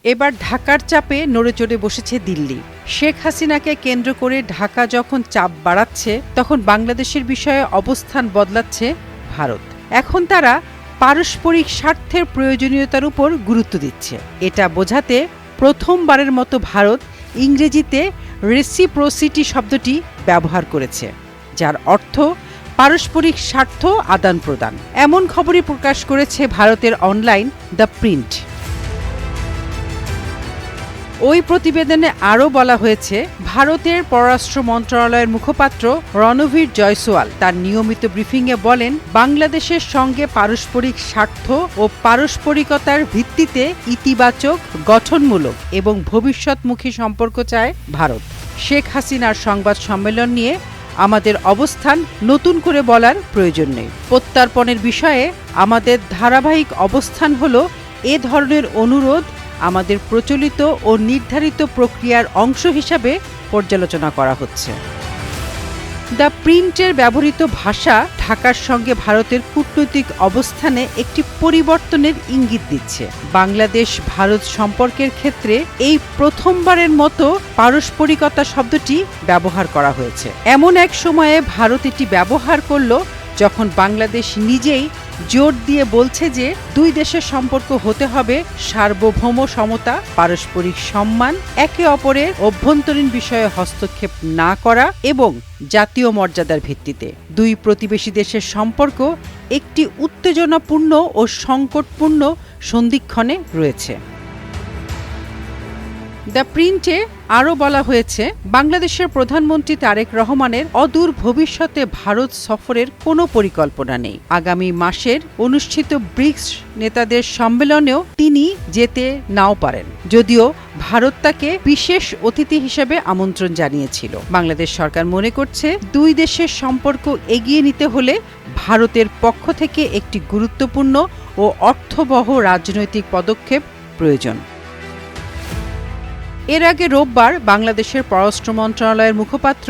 এবার ঢাকার চাপে নড়েচড়ে বসেছে দিল্লি। শেখ হাসিনাকে কেন্দ্র করে ঢাকা যখন চাপ বাড়াচ্ছে, তখন বাংলাদেশের বিষয়ে অবস্থান বদলাচ্ছে ভারত। এখন তারা পারস্পরিক স্বার্থের প্রয়োজনীয়তার উপর গুরুত্ব দিচ্ছে। এটা বোঝাতে প্রথমবারের মতো ভারত ইংরেজিতে রেসিপ্রোসিটি শব্দটি ব্যবহার করেছে, যার অর্থ পারস্পরিক স্বার্থ আদান প্রদান। এমন খবরই প্রকাশ করেছে ভারতের অনলাইন দ্য প্রিন্ট। ওই প্রতিবেদনে আরও বলা হয়েছে, ভারতের পররাষ্ট্র মন্ত্রণালয়ের মুখপাত্র রণবীর জয়সওয়াল তার নিয়মিত ব্রিফিংয়ে বলেন, বাংলাদেশের সঙ্গে পারস্পরিক স্বার্থ ও পারস্পরিকতার ভিত্তিতে ইতিবাচক, গঠনমূলক এবং ভবিষ্যৎমুখী সম্পর্ক চায় ভারত। শেখ হাসিনার সংবাদ সম্মেলন নিয়ে আমাদের অবস্থান নতুন করে বলার প্রয়োজন নেই। প্রত্যর্পণের বিষয়ে আমাদের ধারাবাহিক অবস্থান হল, এ ধরনের অনুরোধ আমাদের প্রচলিত ও নির্ধারিত প্রক্রিয়ার অংশ হিসাবে পর্যালোচনা করা হচ্ছে। দ্য প্রিন্টের ব্যবহৃত ভাষা ঢাকার সঙ্গে ভারতের কূটনৈতিক অবস্থানে একটি পরিবর্তনের ইঙ্গিত দিচ্ছে। বাংলাদেশ ভারত সম্পর্কের ক্ষেত্রে এই প্রথমবারের মতো পারস্পরিকতা শব্দটি ব্যবহার করা হয়েছে। এমন এক সময়ে ভারত এটি ব্যবহার করল যখন বাংলাদেশ নিজেই জোর দিয়ে বলছে যে দুই দেশের সম্পর্ক হতে হবে সার্বভৌম সমতা, পারস্পরিক সম্মান, একে অপরের অভ্যন্তরীণ বিষয়ে হস্তক্ষেপ না করা এবং জাতীয় মর্যাদার ভিত্তিতে। দুই প্রতিবেশী দেশের সম্পর্ক একটি উত্তেজনাপূর্ণ ও সংকটপূর্ণ সন্ধিক্ষণে রয়েছে। দ্য প্রিন্টে আরও বলা হয়েছে, বাংলাদেশের প্রধানমন্ত্রী তারেক রহমানের অদূর ভবিষ্যতে ভারত সফরের কোনো পরিকল্পনা নেই। আগামী মাসের অনুষ্ঠিত ব্রিক্স নেতাদের সম্মেলনেও তিনি যেতে নাও পারেন, যদিও ভারত তাকে বিশেষ অতিথি হিসেবে আমন্ত্রণ জানিয়েছিল। বাংলাদেশ সরকার মনে করছে, দুই দেশের সম্পর্ক এগিয়ে নিতে হলে ভারতের পক্ষ থেকে একটি গুরুত্বপূর্ণ ও অর্থবহ রাজনৈতিক পদক্ষেপ প্রয়োজন। এর আগে রোববার বাংলাদেশের পররাষ্ট্র মন্ত্রণালয়ের মুখপাত্র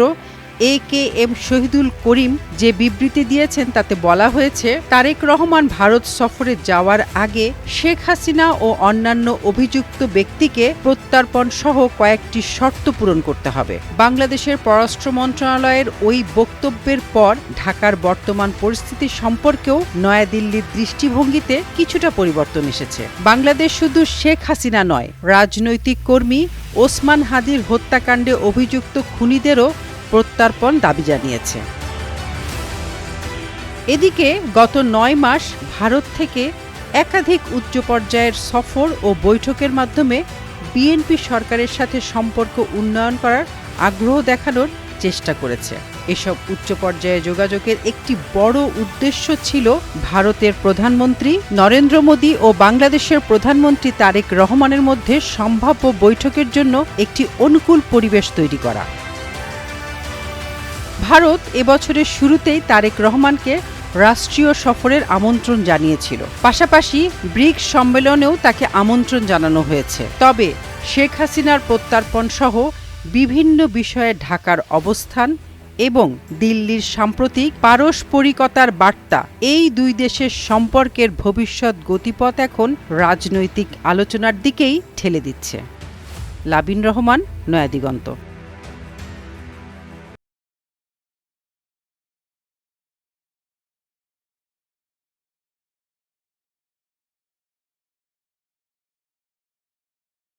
AKM শহীদুল করিম যে বিবৃতি দিয়েছেন, তাতে বলা হয়েছে, তারেক রহমান ভারত সফরে যাওয়ার আগে শেখ হাসিনা ও অন্যান্য অভিযুক্ত ব্যক্তিকে প্রত্যর্পণ সহ কয়েকটি শর্ত পূরণ করতে হবে। বাংলাদেশের পররাষ্ট্র মন্ত্রণালয়ের ওই বক্তব্যের পর ঢাকার বর্তমান পরিস্থিতি সম্পর্কেও নয়াদিল্লির দৃষ্টিভঙ্গিতে কিছুটা পরিবর্তন এসেছে। বাংলাদেশ শুধু শেখ হাসিনা নয়, রাজনৈতিক কর্মী ওসমান হাদির হত্যাকাণ্ডে অভিযুক্ত খুনিদেরও প্রত্যর্পণ দাবি জানিয়েছে। এদিকে গত ৯ মাস ভারত থেকে একাধিক উচ্চ পর্যায়ের সফর ও বৈঠকের মাধ্যমে বিএনপি সরকারের সাথে সম্পর্ক উন্নয়ন করার আগ্রহ দেখানোর চেষ্টা করেছে। এসব উচ্চ পর্যায়ে যোগাযোগের একটি বড় উদ্দেশ্য ছিল ভারতের প্রধানমন্ত্রী নরেন্দ্র মোদী ও বাংলাদেশের প্রধানমন্ত্রী তারেক রহমানের মধ্যে সম্ভাব্য বৈঠকের জন্য একটি অনুকূল পরিবেশ তৈরি করা। ভারত এবছরের শুরুতেই তারেক রহমানকে রাষ্ট্রীয় সফরের আমন্ত্রণ জানিয়েছিল। পাশাপাশি ব্রিক্স সম্মেলনেও তাকে আমন্ত্রণ জানানো হয়েছে। তবে শেখ হাসিনার প্রত্যর্পণ সহ বিভিন্ন বিষয়ে ঢাকার অবস্থান এবং দিল্লির সাম্প্রতিক পারস্পরিকতার বার্তা এই দুই দেশের সম্পর্কের ভবিষ্যৎ গতিপথ এখন রাজনৈতিক আলোচনার দিকেই ঠেলে দিচ্ছে। লাবিন রহমান, নয়াদিগন্ত।